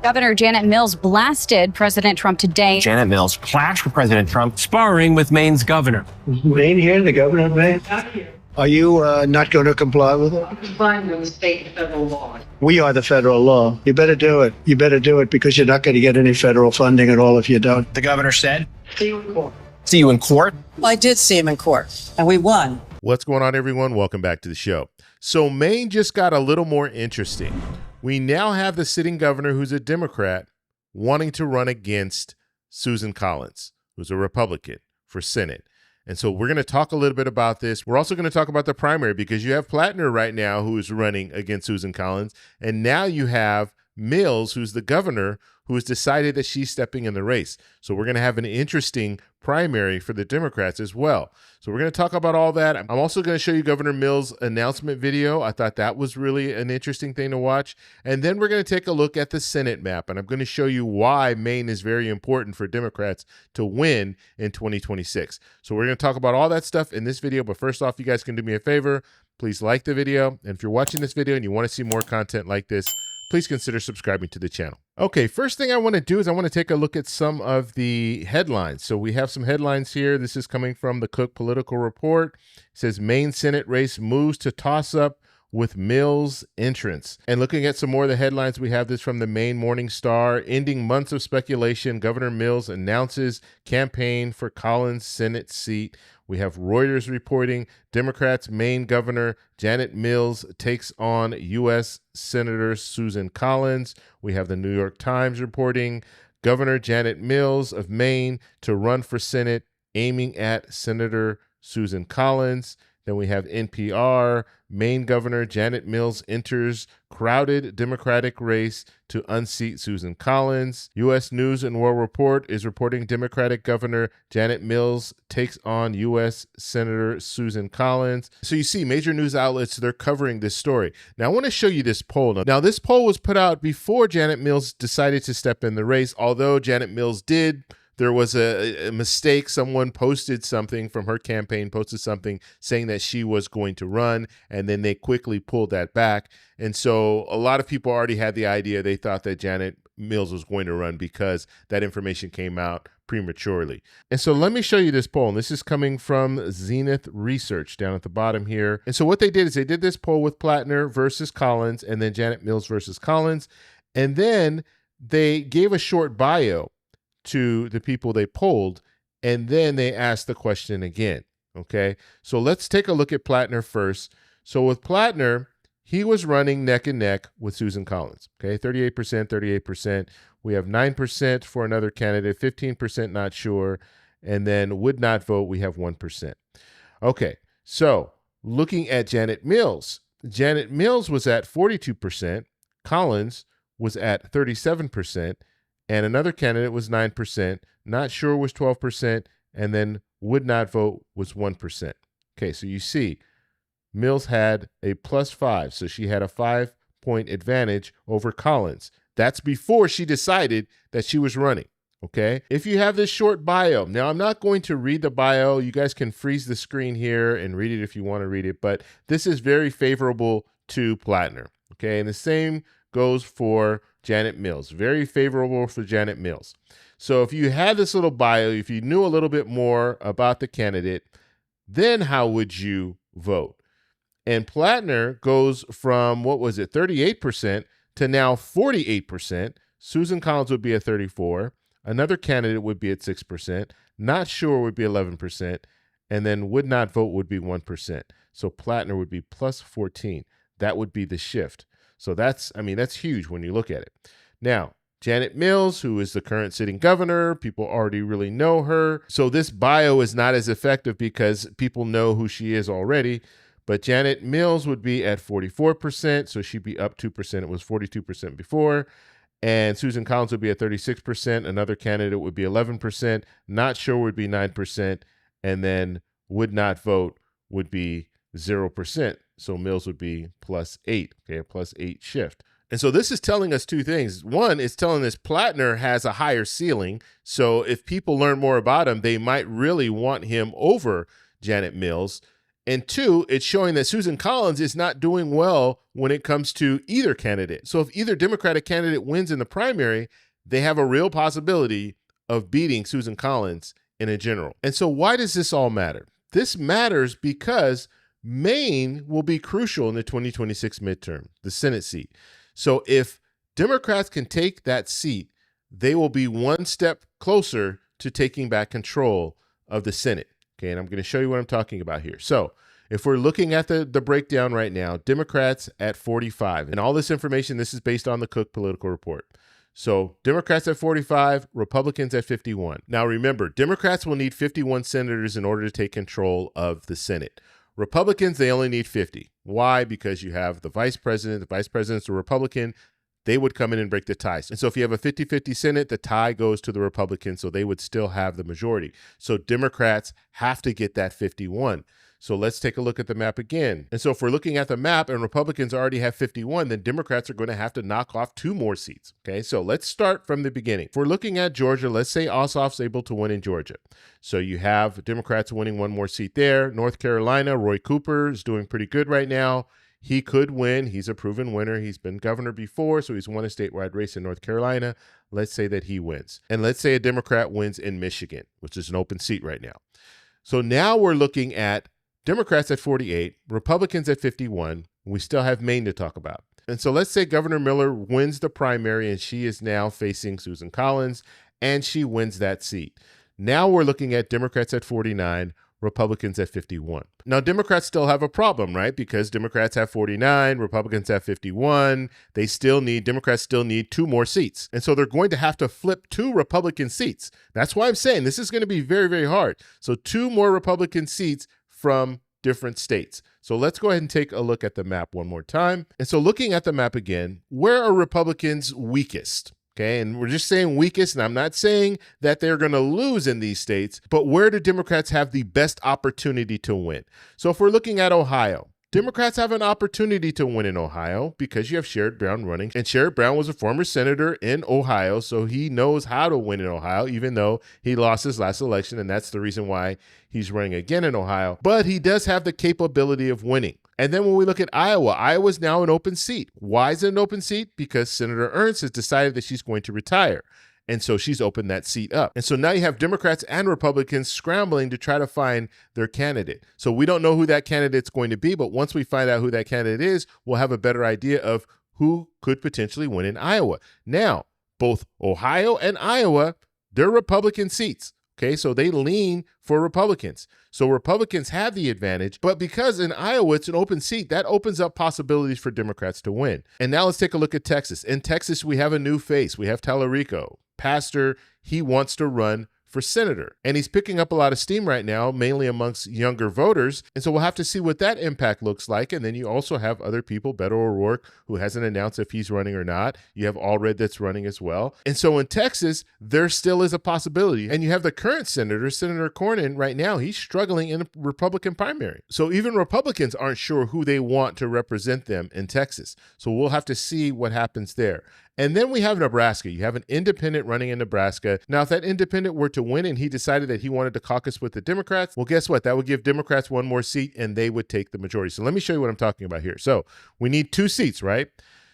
Governor Janet Mills blasted President Trump today. Janet Mills clashed with President Trump, sparring with Maine's governor. Maine here, the governor of Maine? Are you not going to comply with it? Complying with state and federal law. We are the federal law. You better do it. You better do it because you're not going to get any federal funding at all if you don't. The governor said, See you in court. see you in court. Well, I did see him in court, and we won. What's going on, everyone? Welcome back to the show. So Maine just got a little more interesting. We now have the sitting governor, who's a Democrat, wanting to run against Susan Collins, who's a Republican, for Senate. And so we're going to talk a little bit about this. We're also going to talk about the primary because you have Plattner right now who is running against Susan Collins. And now you have Mills, who's the governor, who has decided that she's stepping in the race. So we're going to have an interesting primary for the Democrats as well. So we're going to talk about all that. I'm also going to show you Governor Mills' announcement video. I thought that was really an interesting thing to watch. And then we're going to take a look at the Senate map. And I'm going to show you why Maine is very important for Democrats to win in 2026. So we're going to talk about all that stuff in this video. But first off, you guys can do me a favor. Please like the video. And if you're watching this video and you want to see more content like this, please consider subscribing to the channel. Okay, first thing I want to do is I want to take a look at some of the headlines. So we have some headlines here. This is coming from the Cook Political Report. It says Maine Senate race moves to toss-up with Mills' entrance. And looking at some more of the headlines, we have this from the Maine Morning Star. Ending months of speculation, Governor Mills announces campaign for Collins' Senate seat. We have Reuters reporting Democrats' Maine Governor Janet Mills takes on U.S. Senator Susan Collins. We have the New York Times reporting Governor Janet Mills of Maine to run for Senate, aiming at Senator Susan Collins. Then we have NPR, Maine Governor Janet Mills enters crowded Democratic race to unseat Susan Collins. U.S. News and World Report is reporting Democratic Governor Janet Mills takes on U.S. Senator Susan Collins. So you see major news outlets, they're covering this story. Now I want to show you this poll. Now this poll was put out before Janet Mills decided to step in the race, although Janet Mills did. There was a mistake. Someone posted something from her campaign, posted something saying that she was going to run, and then they quickly pulled that back. And so a lot of people already had the idea. They thought that Janet Mills was going to run because that information came out prematurely. And so let me show you this poll. And this is coming from Zenith Research down at the bottom here. And so what they did is they did this poll with Plattner versus Collins, and then Janet Mills versus Collins. And then they gave a short bio to the people they polled, and then they asked the question again. Okay, so let's take a look at Plattner first. So with Plattner, he was running neck and neck with Susan Collins. Okay, 38%, 38%. We have 9% for another candidate, 15% not sure, and then would not vote, we have 1%. Okay, so looking at Janet Mills was at 42%, Collins was at 37%, and another candidate was 9%, not sure was 12%, and then would not vote was 1%. Okay, so you see, Mills had a +5, so she had a 5-point advantage over Collins. That's before she decided that she was running, okay? If you have this short bio, now I'm not going to read the bio. You guys can freeze the screen here and read it if you want to read it, but this is very favorable to Plattner, okay? And the same goes for Janet Mills. Very favorable for Janet Mills. So if you had this little bio, if you knew a little bit more about the candidate, then how would you vote? And Plattner goes from, 38% to now 48%. Susan Collins would be at 34%. Another candidate would be at 6%. Not sure would be 11%. And then would not vote would be 1%. So Plattner would be +14. That would be the shift. So that's huge when you look at it. Now, Janet Mills, who is the current sitting governor, people already really know her. So this bio is not as effective because people know who she is already. But Janet Mills would be at 44%, so she'd be up 2%. It was 42% before. And Susan Collins would be at 36%. Another candidate would be 11%. Not sure would be 9%. And then would not vote would be 0%. So Mills would be +8, okay, a +8 shift. And so this is telling us two things. One, it's telling us Plattner has a higher ceiling. So if people learn more about him, they might really want him over Janet Mills. And two, it's showing that Susan Collins is not doing well when it comes to either candidate. So if either Democratic candidate wins in the primary, they have a real possibility of beating Susan Collins in a general. And so why does this all matter? This matters because Maine will be crucial in the 2026 midterm, the Senate seat. So if Democrats can take that seat, they will be one step closer to taking back control of the Senate. Okay, and I'm going to show you what I'm talking about here. So if we're looking at the breakdown right now, Democrats at 45, and all this information, this is based on the Cook Political Report. So Democrats at 45, Republicans at 51. Now remember, Democrats will need 51 senators in order to take control of the Senate. Republicans, they only need 50. Why? Because you have the vice president. The vice president's a Republican. They would come in and break the ties. And so if you have a 50-50 Senate, the tie goes to the Republicans, so they would still have the majority. So Democrats have to get that 51. So let's take a look at the map again. And so if we're looking at the map and Republicans already have 51, then Democrats are going to have to knock off 2 more seats. Okay, so let's start from the beginning. If we're looking at Georgia, let's say Ossoff's able to win in Georgia. So you have Democrats winning 1 more seat there. North Carolina, Roy Cooper is doing pretty good right now. He could win. He's a proven winner. He's been governor before, so he's won a statewide race in North Carolina. Let's say that he wins. And let's say a Democrat wins in Michigan, which is an open seat right now. So now we're looking at Democrats at 48, Republicans at 51. We still have Maine to talk about. And so let's say Governor Miller wins the primary and she is now facing Susan Collins and she wins that seat. Now we're looking at Democrats at 49, Republicans at 51. Now, Democrats still have a problem, right? Because Democrats have 49, Republicans have 51. Democrats still need 2 more seats. And so they're going to have to flip 2 Republican seats. That's why I'm saying this is going to be very, very hard. So 2 more Republican seats from different states. So let's go ahead and take a look at the map one more time. And so looking at the map again, where are Republicans weakest? Okay, and we're just saying weakest, and I'm not saying that they're going to lose in these states, but where do Democrats have the best opportunity to win? So if we're looking at Ohio, Democrats have an opportunity to win in Ohio because you have Sherrod Brown running, and Sherrod Brown was a former senator in Ohio, so he knows how to win in Ohio, even though he lost his last election, and that's the reason why he's running again in Ohio. But he does have the capability of winning. And then when we look at Iowa, Iowa's now an open seat. Why is it an open seat? Because Senator Ernst has decided that she's going to retire. And so she's opened that seat up. And so now you have Democrats and Republicans scrambling to try to find their candidate. So we don't know who that candidate's going to be, but once we find out who that candidate is, we'll have a better idea of who could potentially win in Iowa. Now, both Ohio and Iowa, they're Republican seats. Okay, so they lean for Republicans. So Republicans have the advantage, but because in Iowa it's an open seat, that opens up possibilities for Democrats to win. And now let's take a look at Texas. In Texas, we have a new face. We have Tallarico. Pastor, he wants to run for senator. And he's picking up a lot of steam right now, mainly amongst younger voters. And so we'll have to see what that impact looks like. And then you also have other people, Beto O'Rourke, who hasn't announced if he's running or not. You have Allred that's running as well. And so in Texas, there still is a possibility. And you have the current senator, Senator Cornyn, right now, he's struggling in a Republican primary. So even Republicans aren't sure who they want to represent them in Texas. So we'll have to see what happens there. And then we have Nebraska. You have an independent running in Nebraska. Now, if that independent were to win and he decided that he wanted to caucus with the Democrats, well, guess what? That would give Democrats 1 more seat and they would take the majority. So let me show you what I'm talking about here. So we need 2 seats, right?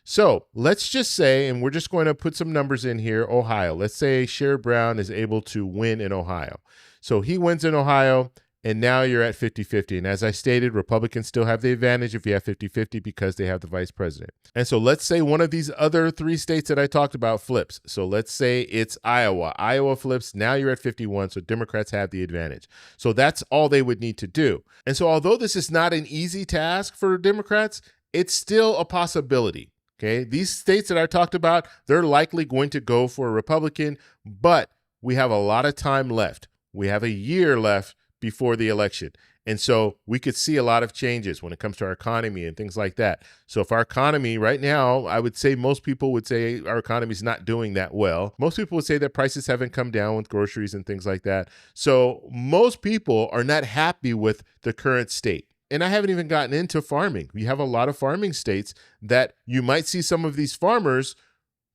So let's just say, and we're just going to put some numbers in here, Ohio. Let's say Sherrod Brown is able to win in Ohio. So he wins in Ohio. And now you're at 50-50. And as I stated, Republicans still have the advantage if you have 50-50 because they have the vice president. And so let's say one of these other 3 states that I talked about flips. So let's say it's Iowa. Iowa flips. Now you're at 51. So Democrats have the advantage. So that's all they would need to do. And so although this is not an easy task for Democrats, it's still a possibility. Okay, these states that I talked about, they're likely going to go for a Republican, but we have a lot of time left. We have a year left before the election. And so we could see a lot of changes when it comes to our economy and things like that. So if our economy right now, I would say most people would say our economy is not doing that well. Most people would say that prices haven't come down with groceries and things like that. So most people are not happy with the current state. And I haven't even gotten into farming. We have a lot of farming states that you might see some of these farmers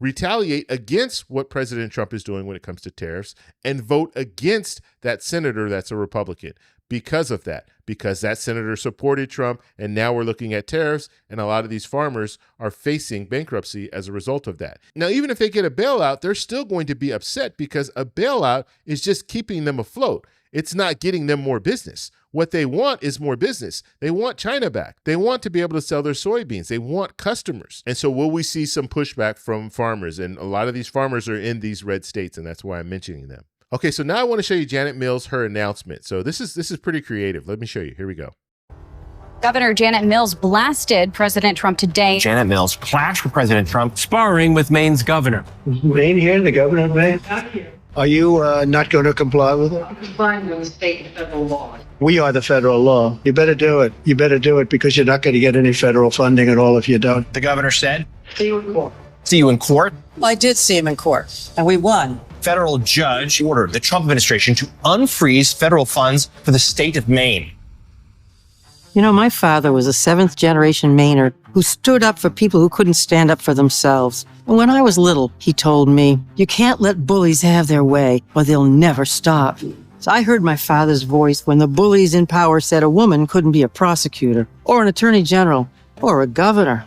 retaliate against what President Trump is doing when it comes to tariffs and vote against that senator that's a Republican because of that, because that senator supported Trump, and now we're looking at tariffs, and a lot of these farmers are facing bankruptcy as a result of that. Now, even if they get a bailout, they're still going to be upset because a bailout is just keeping them afloat. It's not getting them more business. What they want is more business. They want China back. They want to be able to sell their soybeans. They want customers. And so will we see some pushback from farmers? And a lot of these farmers are in these red states, and that's why I'm mentioning them. Okay, so now I want to show you Janet Mills, her announcement. So this is pretty creative. Let me show you. Here we go. Governor Janet Mills blasted President Trump today. Janet Mills clashed with President Trump, sparring with Maine's governor. Maine here, the governor of Maine. Not here. Are you not going to comply with it? Complying with state and federal laws. We are the federal law. You better do it. You better do it because you're not going to get any federal funding at all if you don't. The governor said, See you in court. see you in court. I did see him in court, and we won. Federal judge ordered the Trump administration to unfreeze federal funds for the state of Maine. You know, my father was a seventh-generation Mainer who stood up for people who couldn't stand up for themselves. And when I was little, he told me, you can't let bullies have their way or they'll never stop. So I heard my father's voice when the bullies in power said a woman couldn't be a prosecutor or an attorney general or a governor.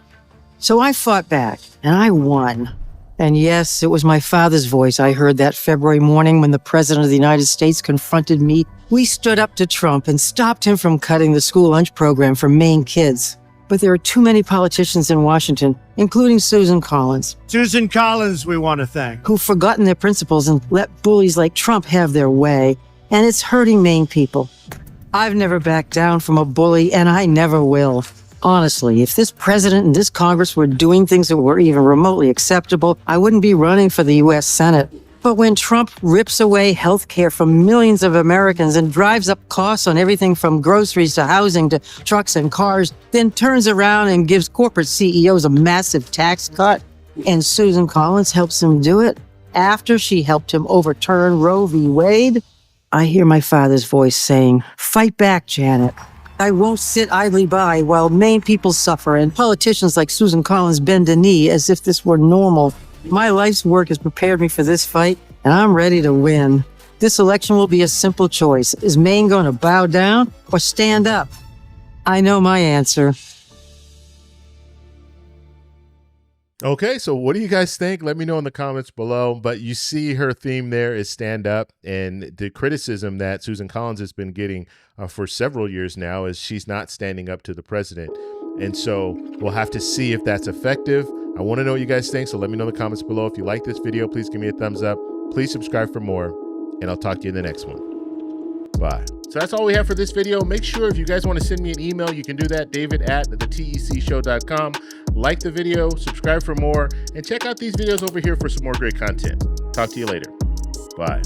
So I fought back, and I won. And yes, it was my father's voice I heard that February morning when the President of the United States confronted me. We stood up to Trump and stopped him from cutting the school lunch program for Maine kids. But there are too many politicians in Washington, including Susan Collins, Susan Collins, we want to thank. who've forgotten their principles and let bullies like Trump have their way. And it's hurting Maine people. I've never backed down from a bully, and I never will. Honestly, if this president and this Congress were doing things that were even remotely acceptable, I wouldn't be running for the U.S. Senate. But when Trump rips away health care from millions of Americans and drives up costs on everything from groceries to housing to trucks and cars, then turns around and gives corporate CEOs a massive tax cut, and Susan Collins helps him do it after she helped him overturn Roe v. Wade, I hear my father's voice saying, fight back, Janet. I won't sit idly by while Maine people suffer and politicians like Susan Collins bend a knee as if this were normal. My life's work has prepared me for this fight, and I'm ready to win. This election will be a simple choice. Is Maine going to bow down or stand up? I know my answer. Okay, so what do you guys think? Let me know in the comments below. But you see her theme there is stand up, and the criticism that Susan Collins has been getting for several years now is she's not standing up to the president. And so we'll have to see if that's effective. I want to know what you guys think, so let me know in the comments below. If you like this video, please give me a thumbs up. Please subscribe for more, and I'll talk to you in the next one. Bye. So that's all we have for this video. Make sure if you guys want to send me an email, you can do that, david@thetecshow.com. Like the video, subscribe for more, and check out these videos over here for some more great content. Talk to you later. Bye.